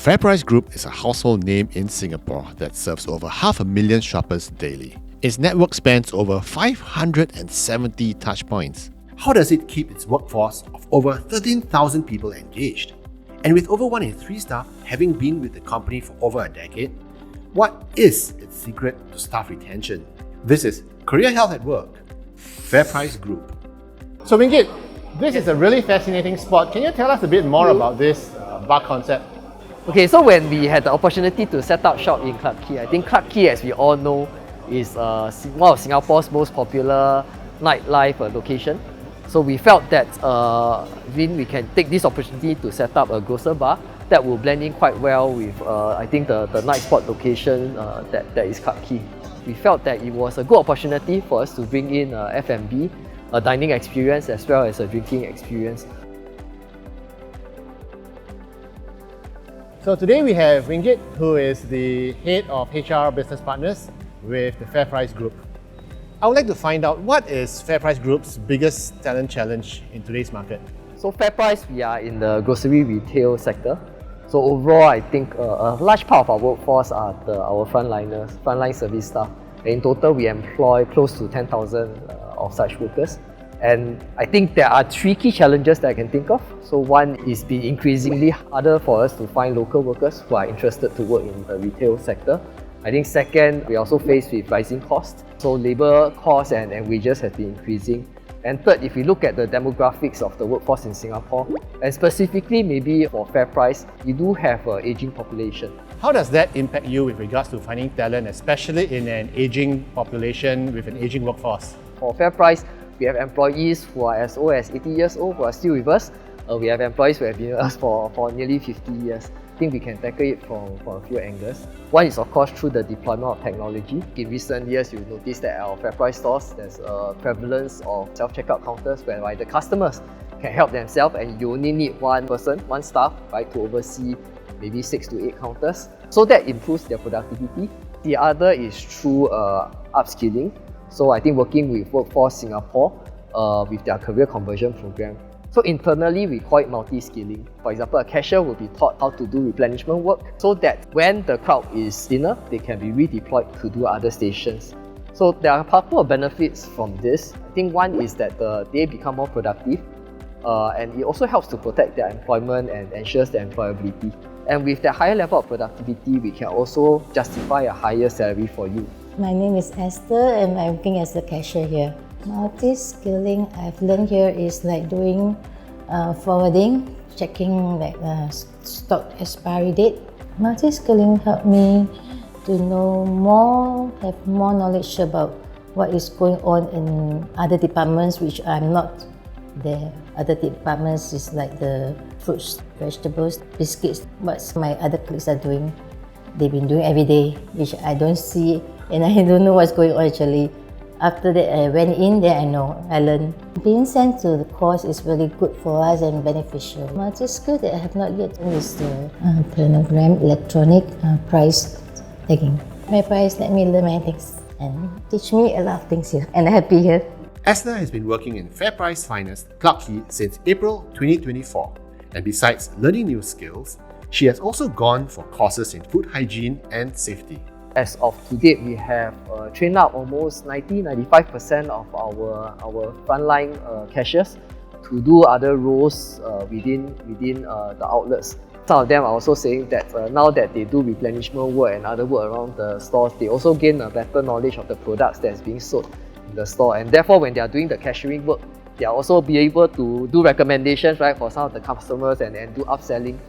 FairPrice Group is a household name in Singapore that serves over 500,000 shoppers daily. Its network spans over 570 touchpoints. How does it keep its workforce of over 13,000 people engaged? And with over 1 in 3 staff having been with the company for over a decade, what is its secret to staff retention? This is Career Health at Work, FairPrice Group. So Wing Git, this is a really fascinating spot. Can you tell us a bit more about this bar concept? Okay, so when we had the opportunity to set up shop in Quay, I think Quay, as we all know, is one of Singapore's most popular nightlife location. So we felt that we can take this opportunity to set up a grocer bar that will blend in quite well with I think the night spot location that is Quay. We felt that it was a good opportunity for us to bring in F&B, a dining experience as well as a drinking experience. So today we have Wing Git, who is the head of HR business partners with the FairPrice Group. I would like to find out, what is FairPrice Group's biggest talent challenge in today's market? So FairPrice, we are in the grocery retail sector. So overall, I think a large part of our workforce are our frontline service staff. And in total, we employ close to 10,000 of such workers. And I think there are 3 key challenges that I can think of. So one is being increasingly harder for us to find local workers who are interested to work in the retail sector. I think second, we are also faced with rising costs. So labour costs and wages have been increasing. And third, if we look at the demographics of the workforce in Singapore, and specifically maybe for FairPrice, we do have an ageing population. How does that impact you with regards to finding talent, especially in an ageing population with an ageing workforce? For FairPrice, we have employees who are as old as 80 years old who are still with us. We have employees who have been with us for nearly 50 years. I think we can tackle it from a few angles. One is of course through the deployment of technology. In recent years, you'll notice that at our FairPrice stores, there's a prevalence of self-checkout counters whereby the customers can help themselves and you only need one person, one staff, right, to oversee maybe 6 to 8 counters. So that improves their productivity. The other is through upskilling. So I think working with Workforce Singapore with their career conversion program. So internally, we call it multi-skilling. For example, a cashier will be taught how to do replenishment work so that when the crowd is thinner, they can be redeployed to do other stations. So there are a couple of benefits from this. I think one is that they become more productive and it also helps to protect their employment and ensures their employability. And with that higher level of productivity, we can also justify a higher salary for you. My name is Esther and I'm working as a cashier here. Multi-skilling I've learned here is like doing forwarding, checking like stock expiry date. Multi-skilling helped me to know more, have more knowledge about what is going on in other departments which I'm not there. Other departments is like the fruits, vegetables, biscuits, what my other colleagues are doing. They've been doing every day, which I don't see and I don't know what's going on actually. After that, I went in there, I learned. Being sent to the course is really good for us and beneficial. Multi-skill that I have not yet done is the planogram, electronic price tagging. FairPrice let me learn many things and teach me a lot of things here, and I'm happy here. Esther has been working in FairPrice Finest, Quay, since April 2024. And besides learning new skills, she has also gone for courses in food hygiene and safety. As of to date, we have trained up almost 90-95% of our frontline cashiers to do other roles within the outlets. Some of them are also saying that now that they do replenishment work and other work around the stores, they also gain a better knowledge of the products that's being sold in the store. And therefore, when they are doing the cashiering work, they are also be able to do recommendations, right, for some of the customers and do upselling.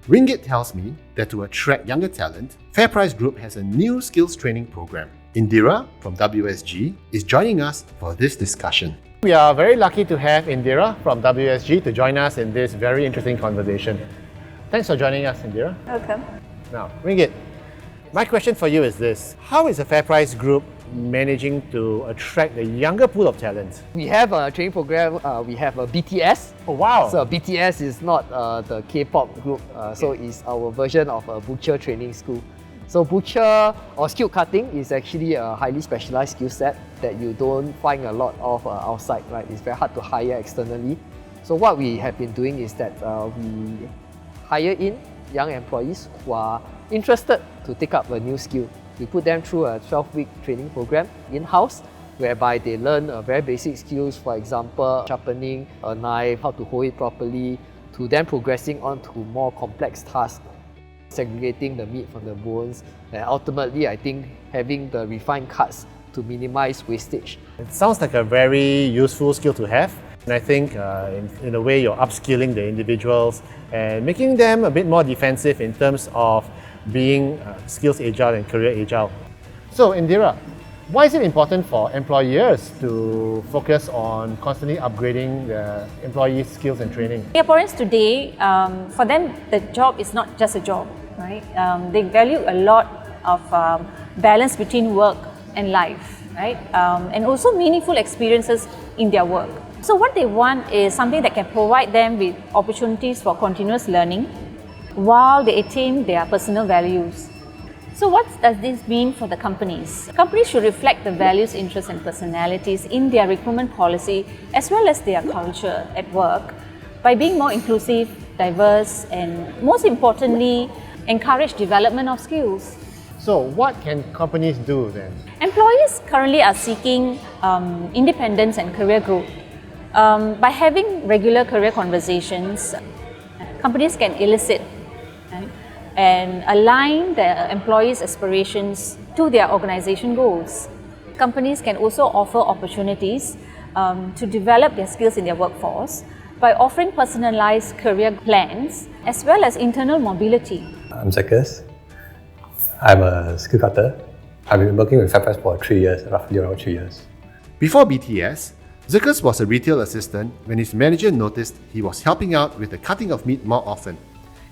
Wing Git tells me that to attract younger talent, FairPrice Group has a new skills training program. Indira from WSG is joining us for this discussion. We are very lucky to have Indira from WSG to join us in this very interesting conversation. Thanks for joining us, Indira. Welcome. Now, Wing Git, my question for you is this. How is the FairPrice Group managing to attract the younger pool of talent? We have a training program, we have a BTS. Oh wow! So BTS is not the K-pop group, so it's our version of a butcher training school. So butcher or skilled cutting is actually a highly specialized skill set that you don't find a lot of outside, right? It's very hard to hire externally. So what we have been doing is that we hire in young employees who are interested to take up a new skill. We put them through a 12-week training program in-house, whereby they learn very basic skills, for example, sharpening a knife, how to hold it properly, to then progressing on to more complex tasks, segregating the meat from the bones, and ultimately, I think, having the refined cuts to minimize wastage. It sounds like a very useful skill to have. And I think in a way you're upskilling the individuals and making them a bit more defensive in terms of being skills agile and career agile. So Indira, why is it important for employers to focus on constantly upgrading the employees' skills and training? Singaporeans today, for them, the job is not just a job, right? They value a lot of balance between work and life, right? And also meaningful experiences in their work. So what they want is something that can provide them with opportunities for continuous learning while they attain their personal values. So what does this mean for the companies? Companies should reflect the values, interests and personalities in their recruitment policy as well as their culture at work by being more inclusive, diverse and most importantly, encourage development of skills. So what can companies do then? Employees currently are seeking independence and career growth. By having regular career conversations, companies can elicit and align their employees' aspirations to their organization goals. Companies can also offer opportunities to develop their skills in their workforce by offering personalized career plans as well as internal mobility. I'm Zacchaeus. I'm a skill cutter. I've been working with FairPrice for 3 years, roughly around 3 years. Before BTS, Zacchaeus was a retail assistant when his manager noticed he was helping out with the cutting of meat more often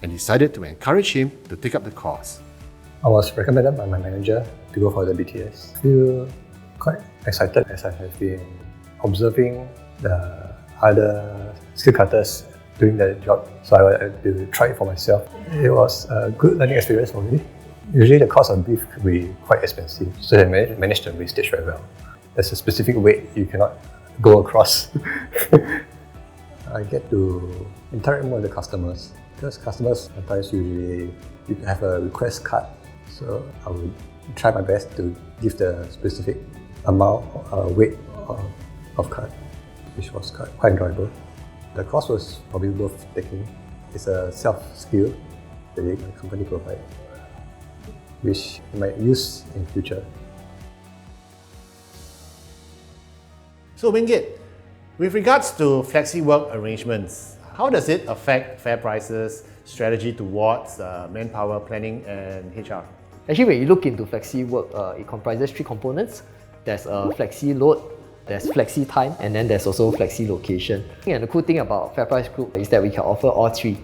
and decided to encourage him to take up the course. I was recommended by my manager to go for the BTS. I feel quite excited as I have been observing the other skill cutters doing their job, so I wanted to try it for myself. It was a good learning experience for me. Usually the cost of beef can be quite expensive, so I managed the wastage very well. There's a specific weight you cannot go across. I get to interact more with the customers because customers sometimes usually you have a request cut, so I will try my best to give the specific amount weight of cut, which was quite enjoyable. The cost was probably worth taking. It's a self-skill that the company provides, which you might use in future. So Wing Git, with regards to flexi work arrangements, how does it affect FairPrice's strategy towards manpower planning and HR? Actually, when you look into flexi work, it comprises 3 components. There's a flexi-load, there's flexi-time, and then there's also flexi-location. And the cool thing about FairPrice Group is that we can offer all 3,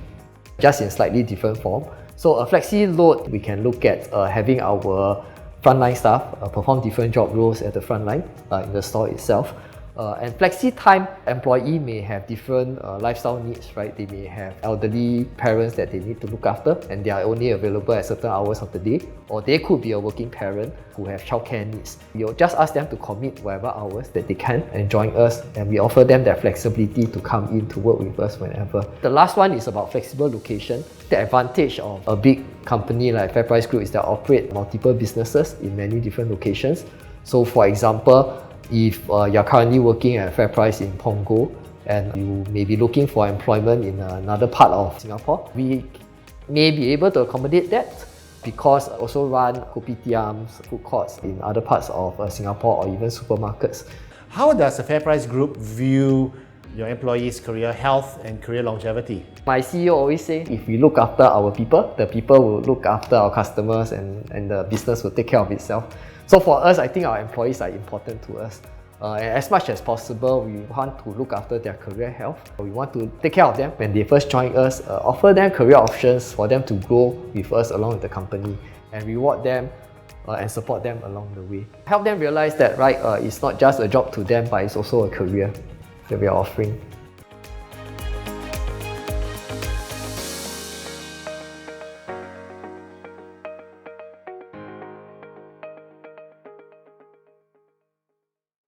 just in slightly different form. So a flexi-load, we can look at having our frontline staff perform different job roles at the frontline in the store itself. And flexi-time employee may have different lifestyle needs, right? They may have elderly parents that they need to look after and they are only available at certain hours of the day, or they could be a working parent who have childcare needs. We'll just ask them to commit whatever hours that they can and join us, and we offer them that flexibility to come in to work with us whenever. The last one is about flexible location. The advantage of a big company like FairPrice Group is that operate multiple businesses in many different locations. So for example, if you're currently working at FairPrice in Punggol and you may be looking for employment in another part of Singapore, we may be able to accommodate that because I also run kopitiams, food courts in other parts of Singapore or even supermarkets. How does the FairPrice Group view your employees' career health and career longevity? My CEO always say, if we look after our people, the people will look after our customers and the business will take care of itself. So for us, I think our employees are important to us. And as much as possible, we want to look after their career health. We want to take care of them when they first join us, offer them career options for them to grow with us along with the company, and reward them and support them along the way. Help them realize that it's not just a job to them, but it's also a career that we are offering.